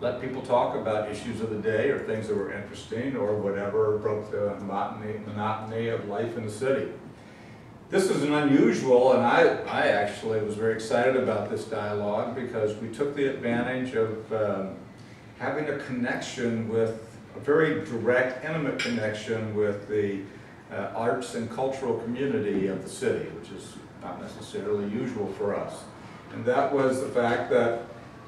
let people talk about issues of the day or things that were interesting or whatever broke the monotony of life in the city. This is an unusual, and I actually was very excited about this dialogue because we took the advantage of having a connection with, a very direct, intimate connection with the arts and cultural community of the city, which is not necessarily usual for us. And that was the fact that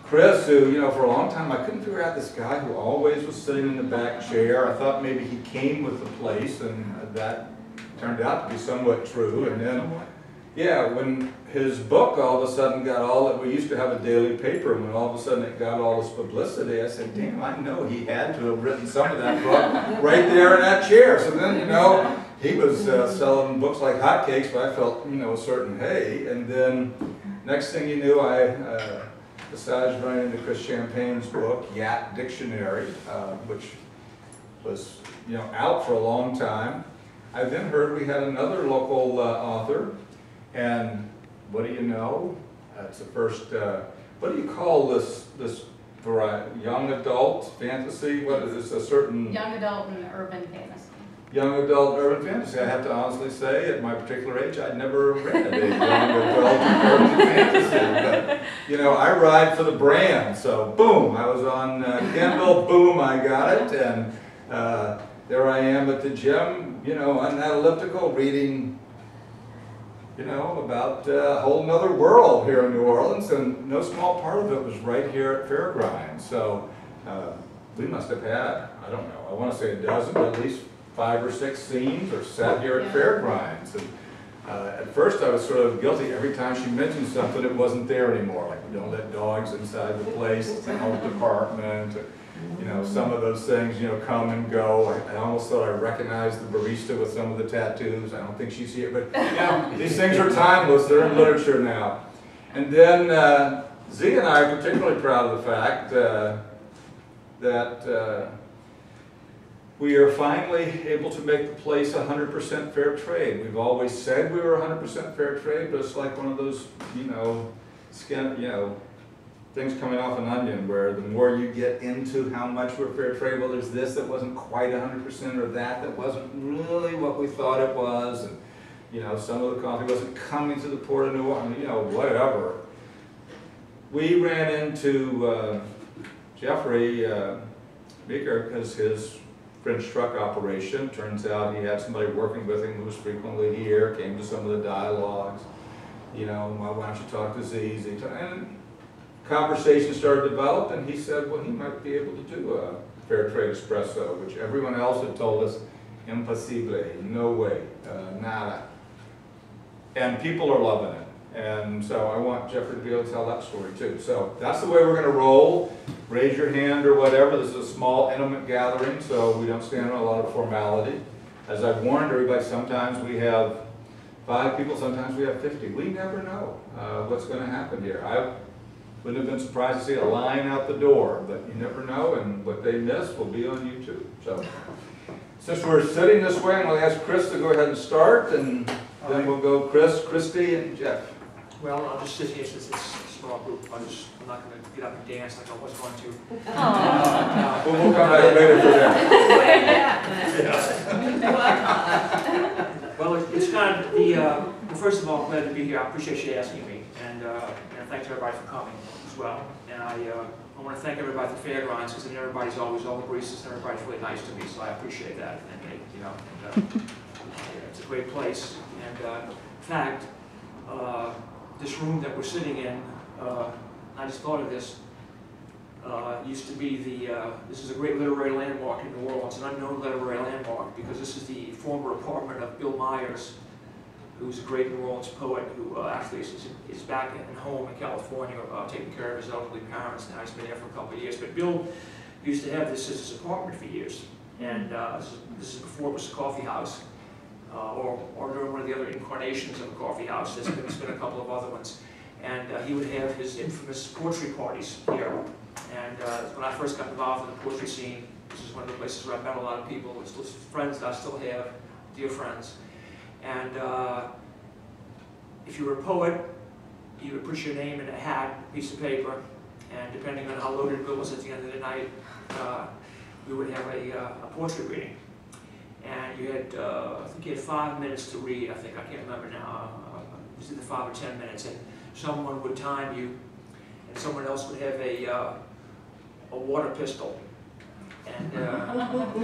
Chris, who, for a long time I couldn't figure out this guy who always was sitting in the back chair. I thought maybe he came with the place, and that turned out to be somewhat true. And then, yeah, when his book all of a sudden got all that, we used to have a daily paper, and when all of a sudden it got all this publicity, I said, damn, I know he had to have written some of that book right there in that chair. So then, he was selling books like hotcakes, but I felt, a certain hay. And then next thing you knew, I besides running into Chris Champagne's book, Yat Dictionary, which was out for a long time. I then heard we had another local author, and what do you know? It's the first. What do you call this variety? Young adult fantasy? What is this? A certain young adult and urban fantasy. Young adult urban fantasy. I have to honestly say, at my particular age, I'd never read a young adult urban fantasy. But I ride for the brand, so boom, I was on Kindle. Boom, I got it, and there I am at the gym, on that elliptical, reading, about a whole nother world here in New Orleans, and no small part of it was right here at Fairgrind. So we must have had, I don't know, I want to say a dozen, but at least 5 or 6 scenes are set here at Fairgrinds. And at first I was sort of guilty. Every time she mentioned something, it wasn't there anymore. Like, we don't let dogs inside the place, it's an health department. Some of those things, come and go. I almost thought I recognized the barista with some of the tattoos. I don't think she's here, but these things are timeless. They're in literature now. And then Z and I are particularly proud of the fact that we are finally able to make the place 100% fair trade. We've always said we were 100% fair trade, but it's like one of those, things coming off an onion, where the more you get into how much we're fair trade, well, there's this that wasn't quite 100%, or that wasn't really what we thought it was, and some of the coffee wasn't coming to the Port of New Orleans, whatever. We ran into Jeffrey Meeker because his French truck operation. Turns out he had somebody working with him who was frequently here, came to some of the dialogues. Why don't you talk to Z? And conversation started to develop, and he said, well, he might be able to do a fair trade espresso, which everyone else had told us, impossible, no way, nada. And people are loving it. And so I want Jeffrey to be able to tell that story too. So that's the way we're going to roll. Raise your hand or whatever. This is a small, intimate gathering, so we don't stand on a lot of formality. As I've warned everybody, sometimes we have 5 people, sometimes we have 50. We never know what's going to happen here. I wouldn't have been surprised to see a line out the door, but you never know, and what they miss will be on YouTube. So since we're sitting this way, I'm going to ask Chris to go ahead and start, and then we'll go Chris, Christy, and Jeff. Well, I'll just sit here since it's a small group. I'm not going to get up and dance like I was going to. We'll come back later for that. Well, it's kind of the, well, first of all, glad to be here. I appreciate you asking me. And thanks everybody for coming as well. And I want to thank everybody at the Fairgrinds, because everybody's always, all the baristas, and everybody's really nice to me, so I appreciate that. And it's a great place. And in fact, this room that we're sitting in, I just thought of this, used to be this is a great literary landmark in New Orleans, an unknown literary landmark, because this is the former apartment of Bill Myers, who's a great New Orleans poet who actually is back at home in California, taking care of his elderly parents. Now he's been there for a couple of years. But Bill used to have this as his apartment for years. And this is before it was a coffee house. Or during one of the other incarnations of a coffee house. There's been a couple of other ones. And he would have his infamous poetry parties here. And when I first got involved in the poetry scene, this is one of the places where I met a lot of people, still friends that I still have, dear friends. And if you were a poet, you would put your name in a hat, piece of paper, And depending on how loaded Bill was at the end of the night, we would have a portrait reading. And you had, I think you had 5 minutes to read, I can't remember now. It was either 5 or 10 minutes, and someone would time you, and someone else would have a water pistol. And, and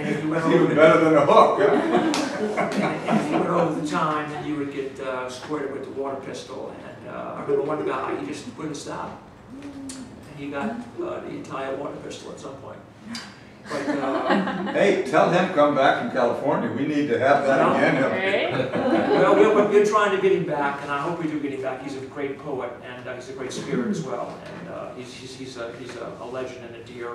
if you went over better than a hook, huh? and if you went over the time, then you would get squirted with the water pistol. And I remember one guy, he just wouldn't stop. And he got the entire water pistol at some point. But, hey, tell him come back from California. We need to have that again. Well, we're trying to get him back, and I hope we do get him back. He's a great poet, and he's a great spirit as well. And he's a legend and a dear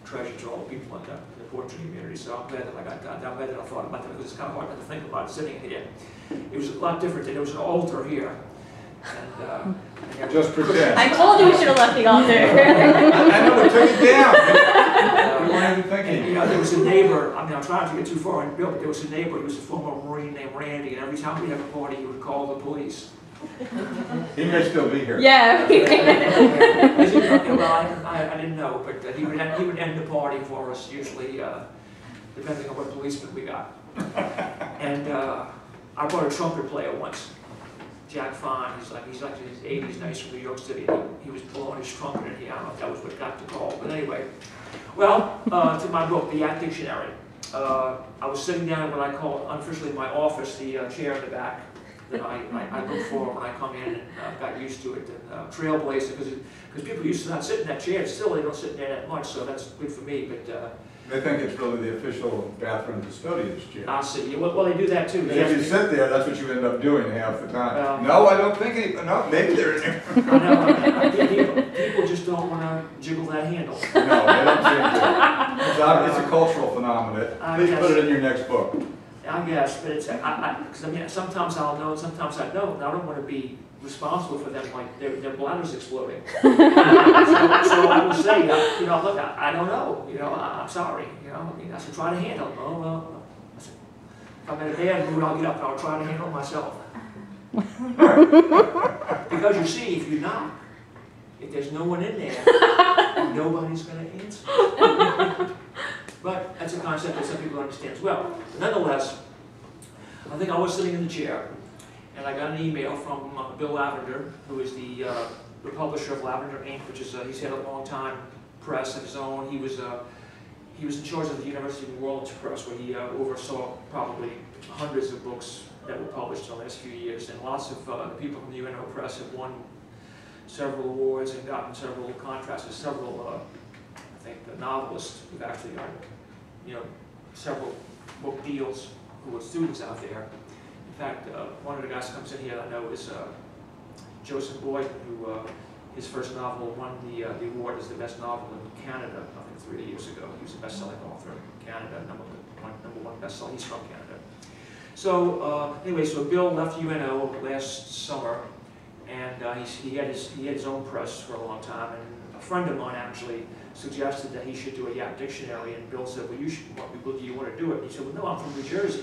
treasure to all the people in the portrait community. So I'm glad that I got that. I'm glad that I thought about that, because it's kind of hard to think about sitting here. It was a lot different. There was an altar here. And, just pretend. I told you we should have left the altar. I know, we took it down. We weren't even thinking. You know, there was a neighbor, I mean, I'm trying to get too far in Bill, but there was a neighbor, he was a former Marine named Randy, and every time we'd have a party, he would call the police. He may still be here. Yeah. Well, I didn't know, but he would end the party for us, usually, depending on what policeman we got. And I brought a trumpet player once. Jack Fine, he's like in his 80s, now he's from New York City. He was blowing his trumpet in here. I don't know if that was what got the call, but anyway. Well, to my book, The Yak Dictionary. I was sitting down in what I call unofficially my office, the chair in the back that I look for when I come in, and got used to it. And trailblazer, because people used to not sit in that chair. Still, they don't sit in there that much, so that's good for me. But they think it's really the official bathroom of the custodian's chair. I see. Well, they do that too. And if you sit there, that's what you end up doing half the time. Well, no, I don't think any. No, maybe they're in there. I know. People just don't want to jiggle that handle. No, they don't seem to. It's a cultural phenomenon. Please put it in your next book. I guess, but it's because I mean, sometimes I'll know, and sometimes I don't. And I don't want to be responsible for them, like their bladders exploding. So I would say, you know, look, I don't know. You know, I'm sorry. You know, I mean, I should try to handle it. Oh well, I said, if I'm in a bad mood, I'll get up and I'll try to handle it myself. Because you see, if you knock, if there's no one in there, nobody's going to answer. But that's a concept that some people understand as well. But nonetheless, I think I was sitting in the chair, and I got an email from Bill Lavender, who is the publisher of Lavender Inc., which is he's had a long time press of his own. He was in charge of the University of New Orleans Press, where he oversaw probably hundreds of books that were published in the last few years, and lots of the people from the UNO Press have won several awards and gotten several contracts with several, I think, novelists who've actually gotten, you know, several book deals who were students out there. In fact, one of the guys who comes in here that I know is Joseph Boyd, who his first novel won the award as the best novel in Canada, I think 3 years ago. He was a best-selling author in Canada, number one bestseller. He's from Canada. So anyway, so Bill left UNO last summer, and he had his own press for a long time. And a friend of mine actually suggested that he should do a Yak dictionary, and Bill said, well, you should, do you want to do it? And he said, well, no, I'm from New Jersey.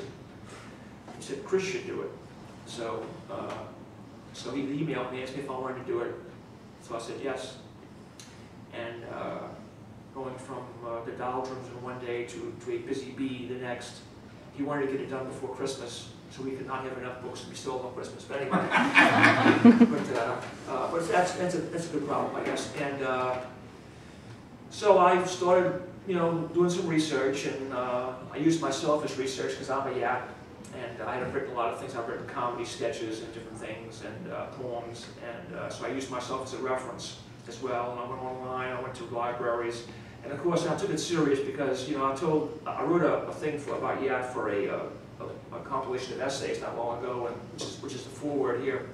He said, Chris should do it. So so he emailed me, asked me if I wanted to do it. So I said yes. And going from the doldrums in one day to a busy bee the next, he wanted to get it done before Christmas, so we could not have enough books to be still on Christmas. But anyway, but that's a good problem, I guess. And so I started, you know, doing some research, and I used myself as research because I'm a yak, and I have written a lot of things. I've written comedy sketches and different things, and poems, and so I used myself as a reference as well. And I went online, I went to libraries, and of course I took it serious because, you know, I wrote a thing about yak for a compilation of essays not long ago, and which is the foreword here.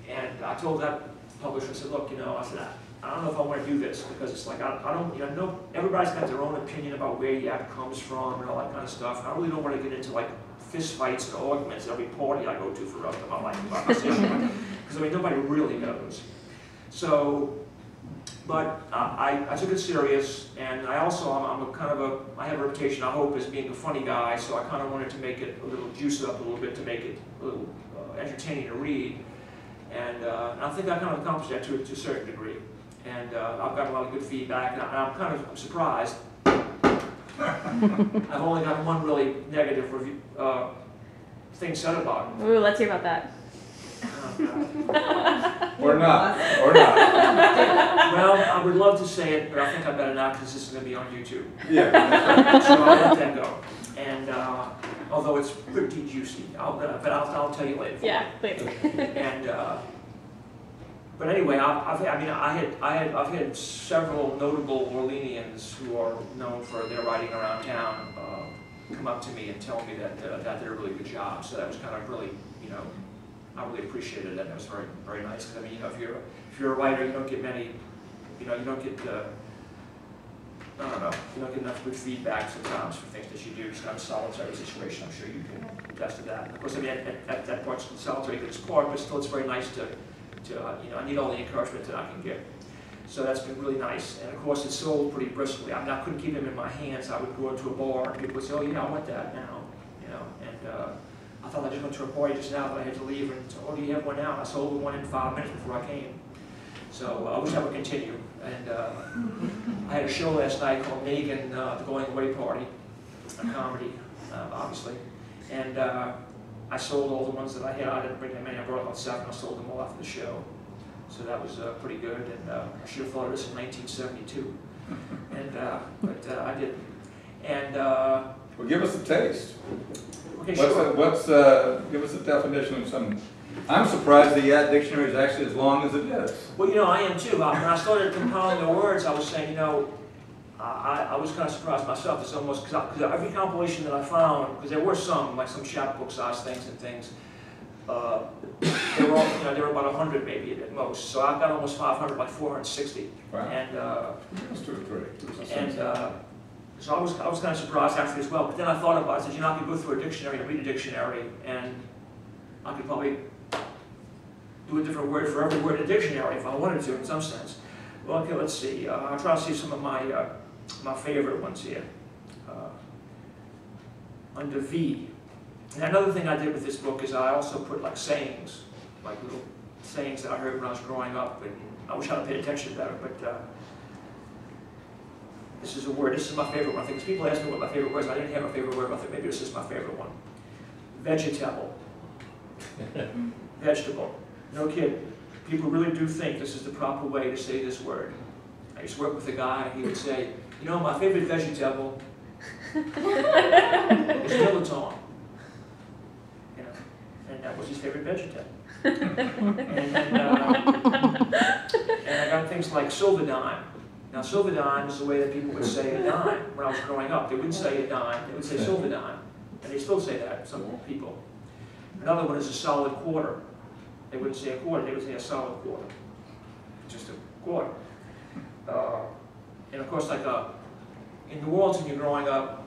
And I told that publisher, I said, look, you know, I said, I don't know if I want to do this, because it's like, I don't, you know, everybody's got their own opinion about where yak comes from and all that kind of stuff. And I really don't want to get into like fist fights and arguments at every party I go to for the rest of my life about this issue. Because I mean, nobody really knows. So, but I took it serious, and I also, I'm a kind of I have a reputation, I hope, as being a funny guy, so I kind of wanted to make it a little, juice it up a little bit to make it a little entertaining to read. And I think I kind of accomplished that to a certain degree. And I've got a lot of good feedback, and I'm surprised. I've only got one really negative review, thing said about it. Ooh, let's hear about that. Or not. Or not. Well, I would love to say it, but I think I better not because this is going to be on YouTube. Yeah. So I'll let that go. And although it's pretty juicy, I'll tell you later. Yeah, later. And but anyway, I've had several notable Orleanians who are known for their writing around town come up to me and tell me that that did a really good job. So that was kind of really, you know, I really appreciated it. And it was very, very nice. Because I mean, you know, if you're a writer, you don't get many, you know, you don't get I don't know, you don't get enough good feedback sometimes for things that you do. It's kind of a solitary situation. I'm sure you can attest to that. Of course, I mean, at that point, it's solitary good sport, but still, it's very nice to you know, I need all the encouragement that I can get. So that's been really nice. And of course, it sold pretty briskly. I mean, I couldn't keep them in my hands. I would go into a bar and people would say, oh, yeah, I want that now. You know, and I thought I just went to a party just now, but I had to leave. And so, oh, do you have one now? And I sold one in 5 minutes before I came. So I wish that would continue. And I had a show last night called Megan, the Going Away Party, a comedy, obviously. And I sold all the ones that I had. I didn't bring that many. I brought about 7. I sold them all after the show. So that was pretty good. And I should have thought of this in 1972. And, but I didn't. And Well, give us a taste. okay, sure. Give us a definition of some. I'm surprised the dictionary is actually as long as it is. Well, you know, I am too. When I started compiling the words, I was saying, you know, I was kind of surprised myself. It's almost, because every compilation that I found, because there were some, like some chapbook size things and things, they were all, you know, there were about 100 maybe at most. So I've got almost 500, like 460. Wow. And That's too great. and so I was kind of surprised actually as well. But then I thought about it. I said, you know, I could go through a dictionary and read a dictionary, and I could probably do a different word for every word in the dictionary if I wanted to, in some sense. Well, okay, let's see. I'll try to see some of my my favorite ones here. Under V. And another thing I did with this book is I also put like sayings, like little sayings that I heard when I was growing up, and I wish I'd paid attention better, but this is a word, this is my favorite one. I think people ask me what my favorite word is. I didn't have a favorite word, but I think maybe this is my favorite one. Vegetable. Vegetable. No kid. People really do think this is the proper way to say this word. I used to work with a guy, and he would say, you know, my favorite vegetable is dilettante. You know, and that was his favorite vegetable. And I got things like silver dime. Now, silver dime is the way that people would say a dime when I was growing up. They wouldn't say a dime, they would say silver dime. And they still say that, some people. Another one is a solid quarter. They wouldn't say a quarter, they would say a solid quarter. Just a quarter. And of course, like in New Orleans when you're growing up,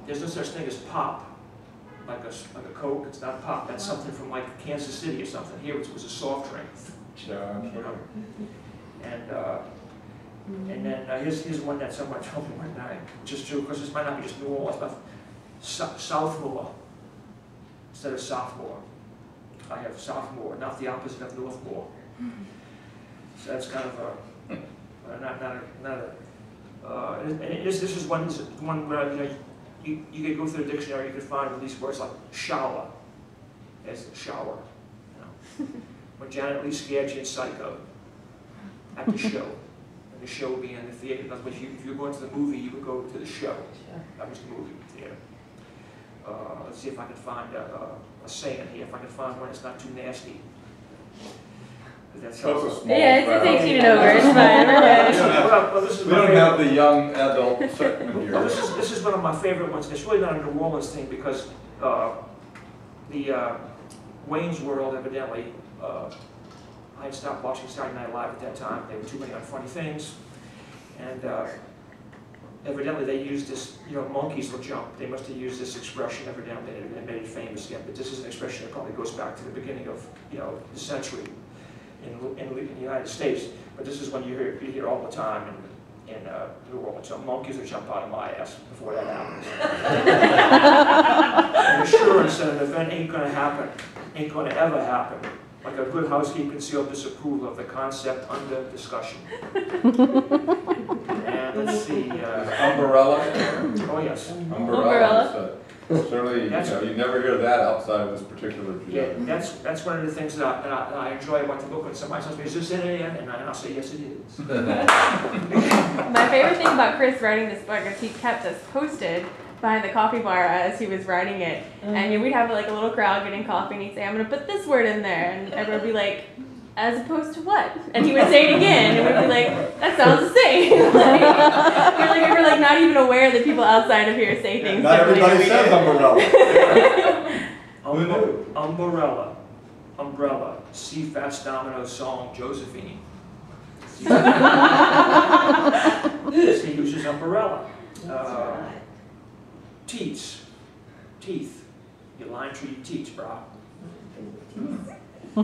there's no such thing as pop. Like a Coke, it's not pop. That's something from like Kansas City or something. Here it was a soft drink. You know? And then here's one that someone told me one night, just true, because this might not be just New Orleans, but Southmore instead of sophomore. I have sophomore, not the opposite of Northmore. So that's kind of this is one where, you know, you could go through the dictionary, you could find at least words like shower, as shower. You know. When Janet Leigh scared you in Psycho at the show. The show would be in the theater. That's what if you're going to the movie, you would go to the show. Sure. That was the movie theater. Let's see if I can find a saying here. If I can find one that's not too nasty. That's a small yeah, crowd. it's 18 and over. It's fine. We don't have the young adult segment here. Well, this is one of my favorite ones. It's really not a New Orleans thing because the Wayne's World evidently. I had stopped watching Saturday Night Live at that time. There were too many unfunny things. And evidently they used this, you know, monkeys will jump. They must have used this expression evidently and made it famous again. But this is an expression that probably goes back to the beginning of, you know, the century in the United States. But this is one you hear all the time in New Orleans. So monkeys will jump out of my ass before that happens. And assurance that an event ain't going to happen, ain't going to ever happen, like a good housekeeper concealed disapproval of the concept under discussion. And let's see. Umbrella? Oh, yes. Umbrella. Certainly, you know, you never hear that outside of this particular Yeah, genre. that's one of the things that I enjoy about the book. When somebody says, "Is this in it?" And I'll say, "Yes, it is." My favorite thing about Chris writing this book is he kept us posted behind the coffee bar as he was writing it. And we'd have like a little crowd getting coffee and he'd say, "I'm going to put this word in there." And everyone would be like, "As opposed to what?" And he would say it again and we'd be like, "That sounds the same." we were like not even aware that people outside of here say things. Not everybody says umbrella. Umbrella. Umbrella. C. Fats Domino song, Josephine. He uses umbrella. Teats. Teeth. You line through your teats, bro. We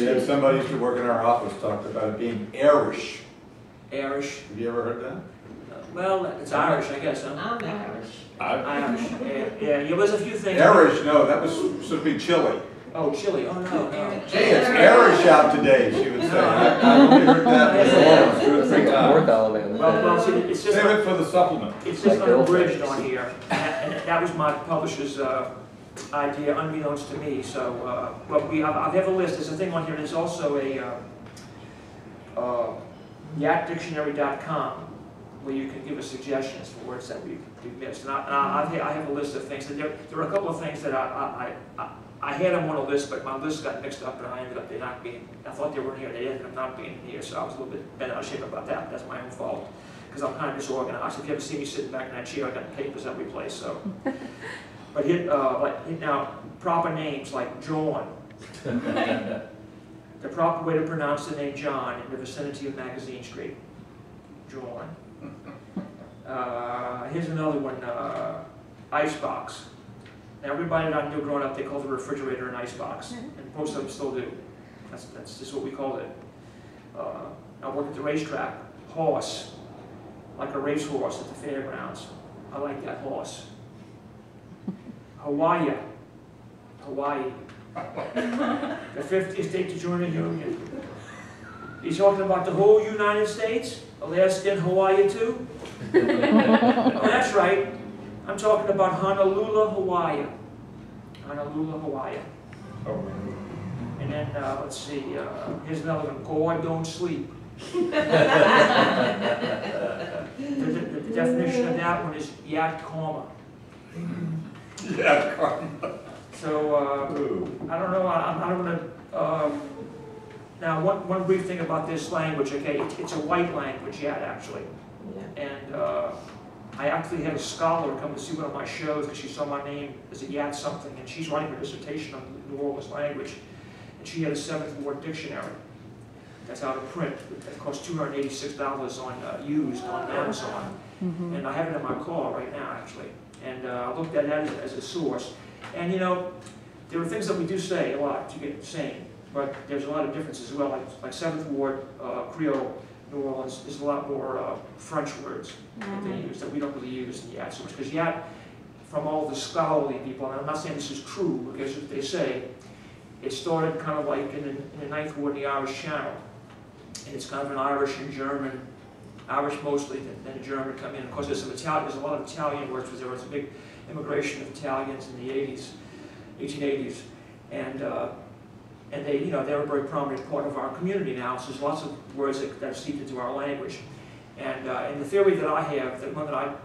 had somebody used to work in our office talked about it being Irish. Irish. Have you ever heard that? Well, it's Irish, I guess, huh? I'm Irish. Irish. Yeah, there's a few things. Irish, no, that was supposed to be chili. Oh, chili. Oh, no. Hey, it's Irish out today, she would say. I've only heard that before. It's like North Alabama. Well, see, it's just Save it for the supplement. it's just unabridged on here, and that was my publisher's idea, unbeknownst to me. So, but I have a list. There's a thing on here. There's also a yatdictionary.com where you can give us suggestions for words that we missed. And I have a list of things. And there are a couple of things that I had them on a list, but my list got mixed up, and I ended up they not being. I thought they were in here. They ended up not being in here, so I was a little bit bent out of shape about that. But that's my own fault because I'm kind of disorganized. If you ever see me sitting back in that chair, I got papers every place. So, but now proper names like John. The proper way to pronounce the name John in the vicinity of Magazine Street. John. Here's another one. Icebox. Now, everybody that I knew growing up, they called the refrigerator an icebox, and most of them still do. That's just what we called it. I worked at the racetrack. Horse, like a racehorse at the fairgrounds. I like that horse. Hawaii. Hawaii. The 50th state to join the Union. He's talking about the whole United States? Alaska and Hawaii too? Oh, that's right. I'm talking about Honolulu, Hawaii. Honolulu, Hawaii. Oh, And then, let's see, here's another one. God don't sleep. The definition of that one is yat karma. Yeah, karma. So, I don't know, I'm going to, now one brief thing about this language, okay, it's a white language, yat, actually. Yeah. And I actually had a scholar come to see one of my shows because she saw my name as a yat something, and she's writing her dissertation on the New Orleans language. And she had a 7th Ward dictionary that's out of print. That cost $286 on used on Amazon. And I have it in my car right now, actually. And I looked at that as a source. And you know, there are things that we do say a lot to get saying, but there's a lot of differences as well. Like 7th Ward Creole, New Orleans, there's a lot more French words that they use that we don't really use in yat so much. Because yat, from all the scholarly people, and I'm not saying this is true, because if they say, it started kind of like in the 9th Ward in the Irish Channel. And it's kind of an Irish and German, Irish mostly, then German come in. Of course, there's a lot of Italian words, because there was a big immigration of Italians in the 1880s. And they, you know, they're a very prominent part of our community now, so there's lots of words that have seeped into our language. And the theory that I have, the one that I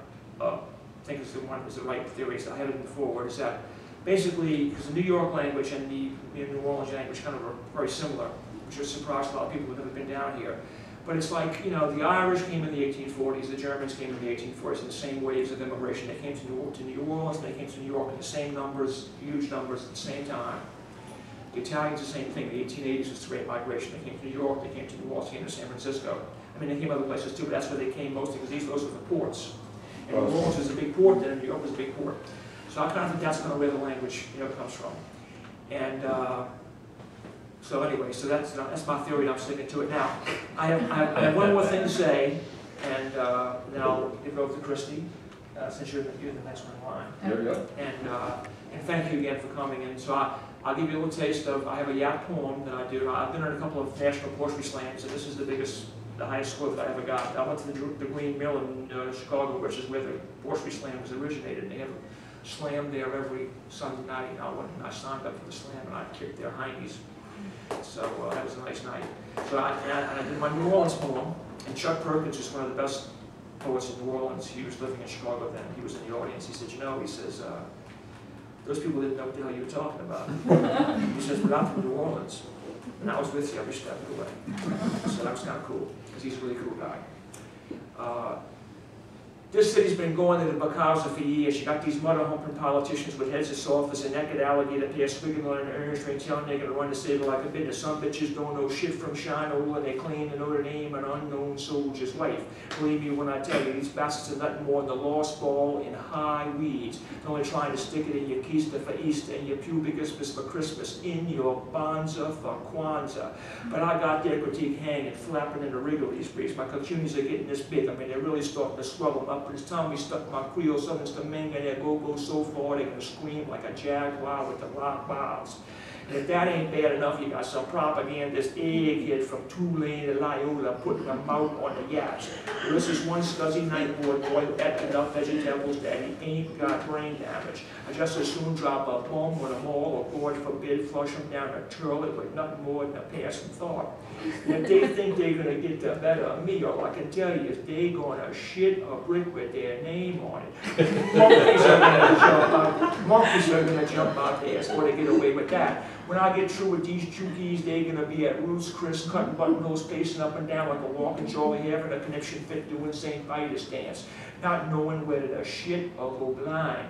think is the right theory, so I have it in the foreword, is that basically, because the New York language and the New Orleans language kind of are very similar, which has surprised a lot of people who've never been down here. But it's like, you know, the Irish came in the 1840s, the Germans came in the 1840s in the same waves of immigration. They came to New Orleans, they came to New York in the same numbers, huge numbers at the same time. The Italians, the same thing. The 1880s was the Great Migration. They came to New York, they came to New Orleans, they came to San Francisco. I mean, they came other places too, but that's where they came mostly, because those were the ports. And New Orleans was a big port then, and New York was a big port. So I kind of think that's kind of where the language, you know, comes from. And so anyway, so that's my theory, and I'm sticking to it. Now, I have one more thing to say, and then I'll give it over to Christy, since you're the next one in line. There we go. And thank you again for coming in. So I'll give you a little taste of, I have a yak poem that I do. I've been in a couple of national poetry slams, and this is the highest score that I ever got. I went to the Green Mill in Chicago, which is where the poetry slam was originated. They have a slam there every Sunday night. And I signed up for the slam, and I kicked their hindies. So that was a nice night. So I did my New Orleans poem, and Chuck Perkins is one of the best poets in New Orleans. He was living in Chicago then. He was in the audience. He said, you know, he says, those people didn't know what the hell you were talking about. He says, but I'm from New Orleans, and I was with you every step of the way. So that was kind of cool, because he's a really cool guy. This city's been going to the Bacauza for years. You got these mother-humping politicians with heads of sofas and naked alligator pear swigging on an earnest string, telling they're going to run the city like a business. Some bitches don't know shit from shine over, and they claim to know the name of an unknown soldier's wife. Believe me when I tell you, these bastards are nothing more than the lost ball in high weeds. They're only trying to stick it in your keister for Easter, and your pubiscus for Christmas, in your bonza for Kwanzaa. But I got their critique hanging, flapping in the Wrigley's briefs. My cucunis are getting this big. I mean, they're really starting to swell them up. But it's time we stuck my Creole Southern Stamenga in their go-go so far they're going to scream like a jaguar with the rock boughs. And if that ain't bad enough, you got some propagandist egghead from Tulane to Loyola putting a mouth on the yaps. Well, this is one scuzzy nightboard boy who ate enough vegetables that he ain't got brain damage. I just as soon drop a bomb on them all, or God forbid, flush them down the toilet with nothing more than a passing thought. And if they think they're going to get the better of me, all I can tell you is they're going to shit a brick with their name on it. Monkeys are going to jump out there, so they get away with that. When I get through with these Chukis, they're going to be at Roots Chris, cutting buttonholes, pacing up and down like a walking Charlie, having a conniption fit doing St. Vitus dance, not knowing whether to shit or go blind.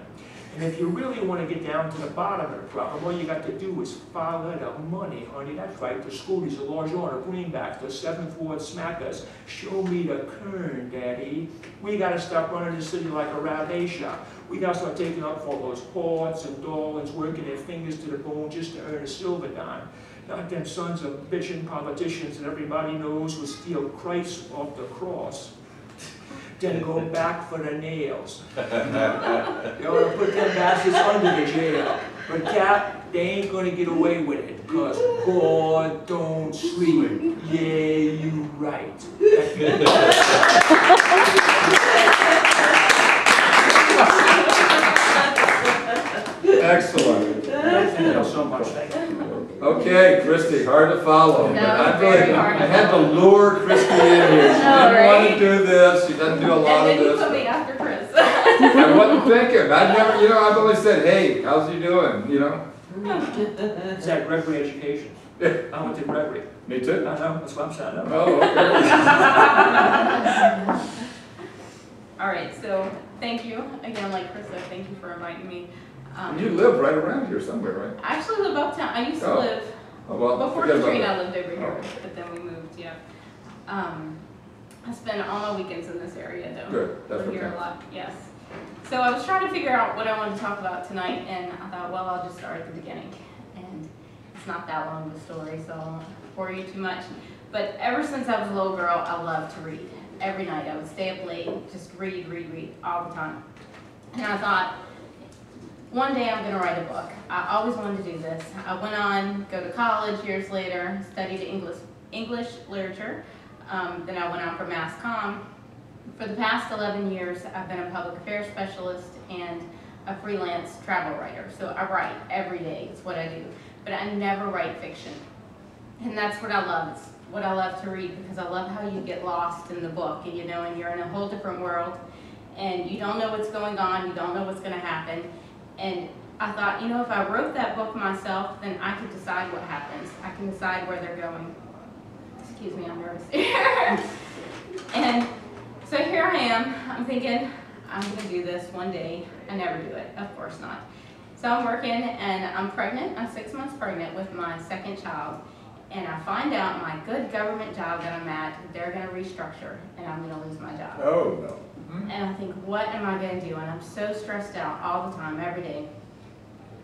And if you really want to get down to the bottom of the problem, all you got to do is follow the money, honey. That's right, the schoolies, the large order, greenbacks, the 7th Ward smackers. Show me the kern, Daddy. We got to stop running the city like a rabbit shop. We got to start taking up for those ports and darlings, working their fingers to the bone just to earn a silver dime. Not them sons of bitchin' politicians that everybody knows will steal Christ off the cross, then go back for the nails. They ought to put them bastards under the jail. But Cap, they ain't gonna get away with it, because God don't sleep. Yeah, you right. Excellent. Thank you so much. Thank you. Okay, Christy, hard to follow. No, I very hard I had to lure Christy in here. She didn't want to do this. She doesn't do a lot of And then you this. put me after Chris. I wasn't thinking. I'd never, you know, I've always said, hey, how's you doing? You know? It's that Gregory education. I went to Gregory. Me too. I know, that's what I'm saying. Oh, okay. All right, so thank you again, like Chris said, thank you for inviting me. You live right around here somewhere, right? I actually live uptown. I used to Oh. live Oh, well, before forget about Katrina. I that. lived over here, Oh. but then we moved. Yeah. I spend all my weekends in this area, though. Good. That's Live what here a counts. lot. Yes. So I was trying to figure out what I wanted to talk about tonight, and I thought, well, I'll just start at the beginning. And it's not that long of a story, so I won't bore you too much. But ever since I was a little girl, I loved to read. Every night I would stay up late, just read all the time. And I thought, one day I'm going to write a book. I always wanted to do this. I went on, go to college years later, studied English literature. Then I went on for Mass Comm. For the past 11 years, I've been a public affairs specialist and a freelance travel writer. So I write every day. It's what I do. But I never write fiction. And that's what I love. It's what I love to read, because I love how you get lost in the book, and and you're in a whole different world, and you don't know what's going on, you don't know what's going to happen. And I thought, if I wrote that book myself, then I could decide what happens. I can decide where they're going. Excuse me, I'm nervous. And so here I am. I'm thinking, I'm going to do this one day. I never do it. Of course not. So I'm working, and I'm pregnant. I'm 6 months pregnant with my second child. And I find out my good government job that I'm at, they're going to restructure, and I'm going to lose my job. Oh, no. And I think, what am I going to do? And I'm so stressed out all the time, every day.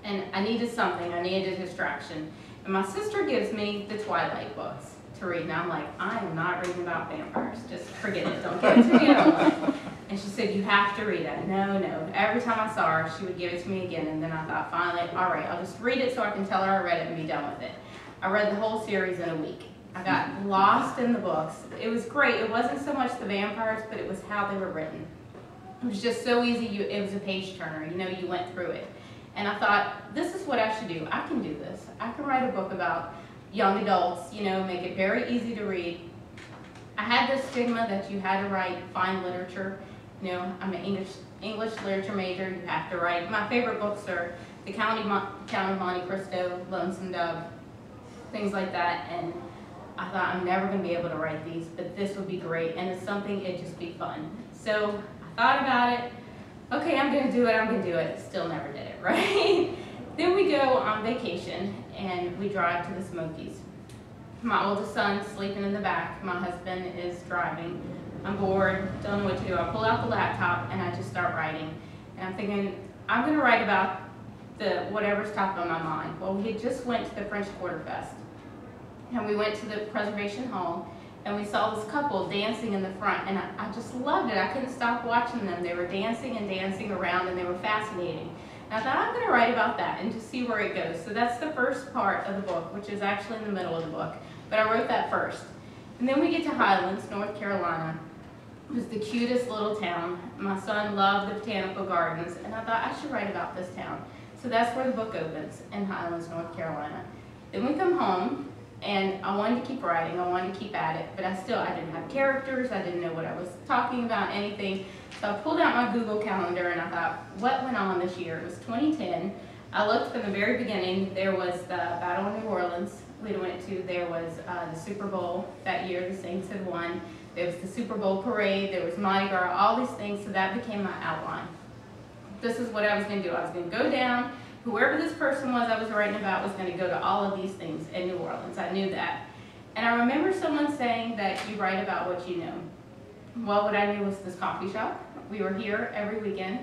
And I needed something. I needed a distraction. And my sister gives me the Twilight books to read. And I'm like, I am not reading about vampires. Just forget it. Don't give it to me. I don't want it. And she said, you have to read it. No, no. Every time I saw her, she would give it to me again. And then I thought, finally, all right, I'll just read it so I can tell her I read it and be done with it. I read the whole series in a week. I got lost in the books. It was great. It wasn't so much the vampires, but it was how they were written. It was just so easy. It was a page turner. You know, you went through it. And I thought, this is what I should do. I can do this. I can write a book about young adults, you know, make it very easy to read. I had this stigma that you had to write fine literature. You know, I'm an English literature major. You have to write. My favorite books are The Count of Monte Cristo, Lonesome Dove, things like that. And I thought, I'm never going to be able to write these, but this would be great. And it's something, it'd just be fun. So I thought about it. Okay, I'm going to do it. I'm going to do it. Still never did it, right? Then we go on vacation, and we drive to the Smokies. My oldest son's sleeping in the back. My husband is driving. I'm bored, don't know what to do. I pull out the laptop, and I just start writing. And I'm thinking, I'm going to write about whatever's top of my mind. Well, we had just went to the French Quarter Fest. And we went to the Preservation Hall, and we saw this couple dancing in the front, and I just loved it. I couldn't stop watching them. They were dancing and dancing around, and they were fascinating. And I thought, I'm going to write about that and just see where it goes. So that's the first part of the book, which is actually in the middle of the book. But I wrote that first. And then we get to Highlands, North Carolina. It was the cutest little town. My son loved the botanical gardens, and I thought I should write about this town. So that's where the book opens, in Highlands, North Carolina. Then we come home, and I wanted to keep writing. I wanted to keep at it, but I didn't have characters. I didn't know what I was talking about, anything. So I pulled out my Google Calendar, and I thought, what went on this year? It was 2010. I looked from the very beginning. There was the Battle of New Orleans we went to. There was the Super Bowl that year. The Saints had won. There was the Super Bowl parade. There was Mardi Gras, all these things. So that became my outline. This is what I was going to do. I was going to go down. Whoever this person was I was writing about was going to go to all of these things in New Orleans. I knew that. And I remember someone saying that you write about what you know. Well, what I knew was this coffee shop. We were here every weekend.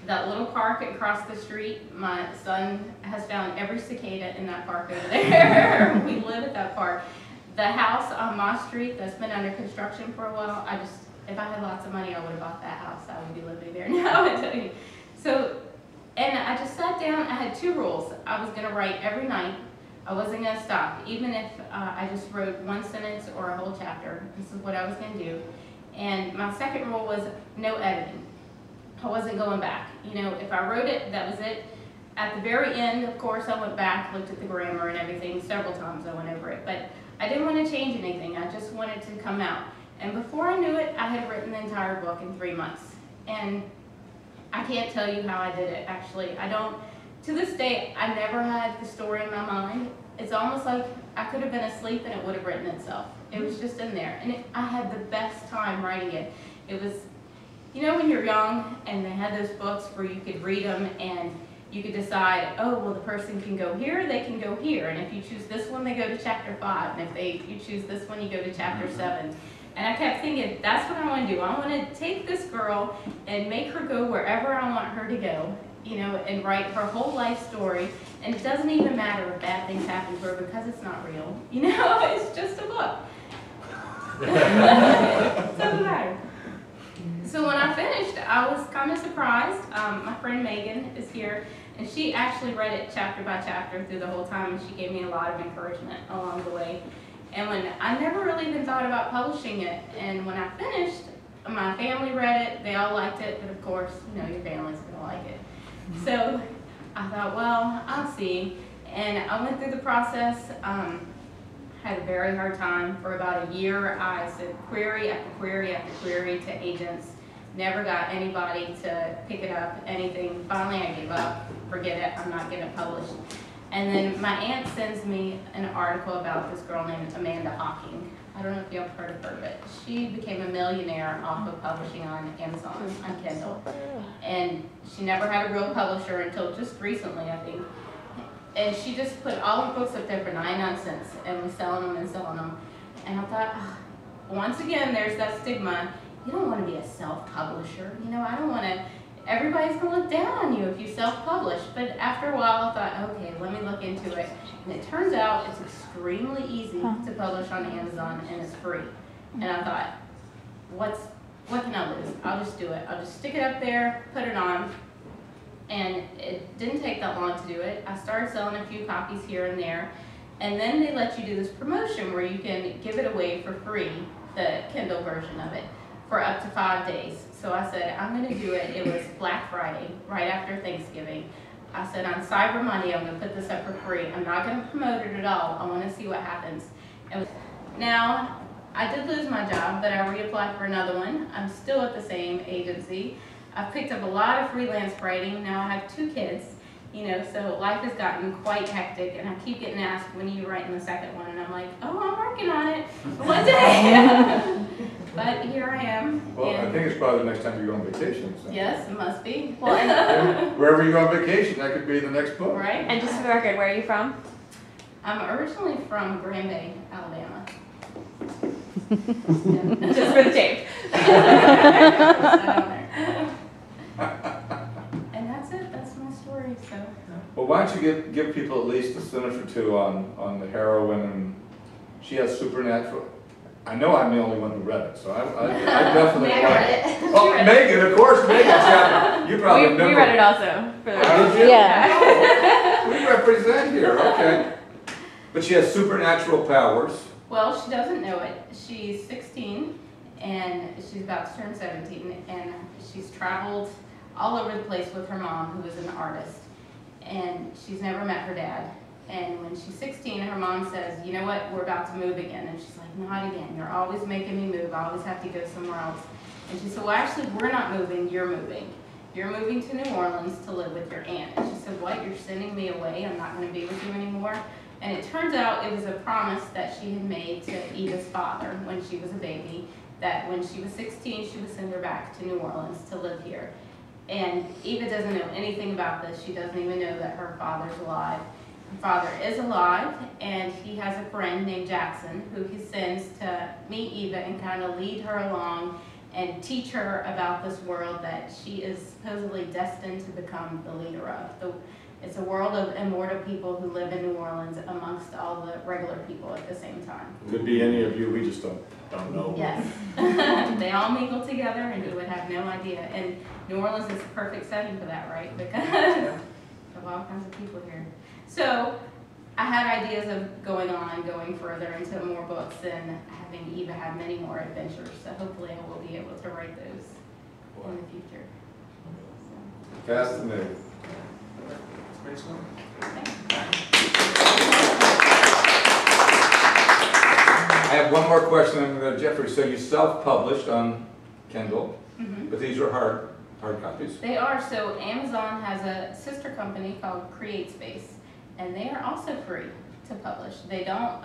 That little park across the street, my son has found every cicada in that park over there. We live at that park. The house on my street that's been under construction for a while, if I had lots of money, I would have bought that house. I would be living there now, I tell you. So, and I just sat down. I had two rules. I was going to write every night. I wasn't going to stop, even if I just wrote one sentence or a whole chapter. This is what I was going to do. And my second rule was no editing. I wasn't going back. You know, if I wrote it, that was it. At the very end, of course, I went back, looked at the grammar and everything. Several times I went over it. But I didn't want to change anything. I just wanted to come out. And before I knew it, I had written the entire book in 3 months. And I can't tell you how I did it, actually. To this day, I never had the story in my mind. It's almost like I could have been asleep and it would have written itself. It was just in there. And I had the best time writing it. It was, you know, when you're young and they had those books where you could read them and you could decide, oh, well, the person can go here, they can go here. And if you choose this one, they go to chapter 5. And if you choose this one, you go to chapter 7. And I kept thinking, that's what I want to do. I want to take this girl and make her go wherever I want her to go, you know, and write her whole life story. And it doesn't even matter if bad things happen to her because it's not real. You know, it's just a book. It doesn't matter. So when I finished, I was kind of surprised. My friend Megan is here, and she actually read it chapter by chapter through the whole time, and she gave me a lot of encouragement along the way. And when I never really even thought about publishing it, and when I finished, my family read it, they all liked it, but of course, you know, your family's gonna like it. So I thought, well, I'll see. And I went through the process, had a very hard time. For about a year, I sent query after query after query to agents, never got anybody to pick it up, anything. Finally, I gave up, forget it, I'm not getting it published. And then my aunt sends me an article about this girl named Amanda Hawking. I don't know if you've heard of her, but she became a millionaire off of publishing on Amazon, on Kindle. And she never had a real publisher until just recently, I think. And she just put all her books up there for 99 cents and was selling them and selling them. And I thought, once again, there's that stigma. You don't want to be a self-publisher. You know, I don't want to. Everybody's going to look down on you if you self-publish. But after a while, I thought, okay, let me look into it. And it turns out it's extremely easy to publish on Amazon, and it's free. And I thought, what can I lose? I'll just do it. I'll just stick it up there, put it on. And it didn't take that long to do it. I started selling a few copies here and there. And then they let you do this promotion where you can give it away for free, the Kindle version of it, for up to 5 days. So I said, I'm gonna do it. It was Black Friday, right after Thanksgiving. I said, on Cyber Monday, I'm gonna put this up for free. I'm not gonna promote it at all. I wanna see what happens. And now, I did lose my job, but I reapplied for another one. I'm still at the same agency. I've picked up a lot of freelance writing. Now I have 2 kids, you know, so life has gotten quite hectic, and I keep getting asked, when are you writing the second one? And I'm like, oh, I'm working on it one day. But here I am. Well, I think it's probably the next time you go on vacation. So. Yes, it must be. Well, and, wherever you go on vacation, that could be the next book. Right? and just for the record, where are you from? I'm originally from Grand Bay, Alabama. Just for the tape. And that's it. That's my story. So. Well, why don't you give people at least a sentence or two on the heroine, and she has supernatural. I know I'm the only one who read it, so I definitely Meg like read it. Oh, Megan, of course, Megan's you probably We remember. read it also. For the Did you? Yeah. We represent here, okay. But she has supernatural powers. Well, she doesn't know it. She's 16 and she's about to turn 17, and she's traveled all over the place with her mom, who is an artist, and she's never met her dad. And when she's 16, her mom says, you know what, we're about to move again. And she's like, not again. You're always making me move. I always have to go somewhere else. And she said, well, actually, we're not moving. You're moving. You're moving to New Orleans to live with your aunt. And she said, what? You're sending me away? I'm not going to be with you anymore? And it turns out it was a promise that she had made to Eva's father when she was a baby, that when she was 16, she would send her back to New Orleans to live here. And Eva doesn't know anything about this. She doesn't even know that her father's alive. Her father is alive, and he has a friend named Jackson who he sends to meet Eva and kind of lead her along and teach her about this world that she is supposedly destined to become the leader of. It's a world of immortal people who live in New Orleans amongst all the regular people at the same time. Could be any of you, we just don't know. Yes. They all mingle together, and you would have no idea. And New Orleans is the perfect setting for that, right? Because of all kinds of people here. So I had ideas of going further into more books and having Eva have many more adventures. So hopefully I will be able to write those in the future. Fascinating. Great story. I have one more question. I'm going to Jeffrey. So you self-published on Kindle, but these are hard copies. They are. So Amazon has a sister company called CreateSpace, and they are also free to publish. They don't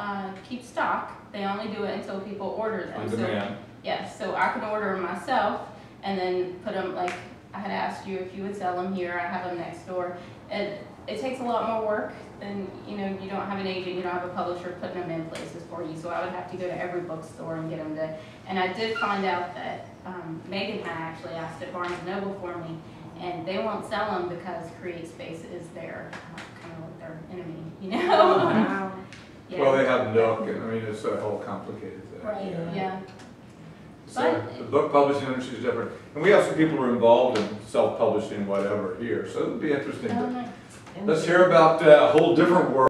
keep stock. They only do it until people order them. On demand. Yes, so I can order them myself and then put them, like I had asked you if you would sell them here. I have them next door. It takes a lot more work than, you know, you don't have an agent, you don't have a publisher putting them in places for you. So I would have to go to every bookstore and get them to, and I did find out that Megan had actually asked at Barnes & Noble for me, and they won't sell them because CreateSpace is their, kind of like their enemy, you know? Wow. Yeah. Well, they have Nook, and I mean, it's a whole complicated thing. Right, yeah. So But- the book publishing industry is different. And we have some people who are involved in self-publishing whatever here, so it would be interesting. Oh, nice. Let's hear about a whole different world.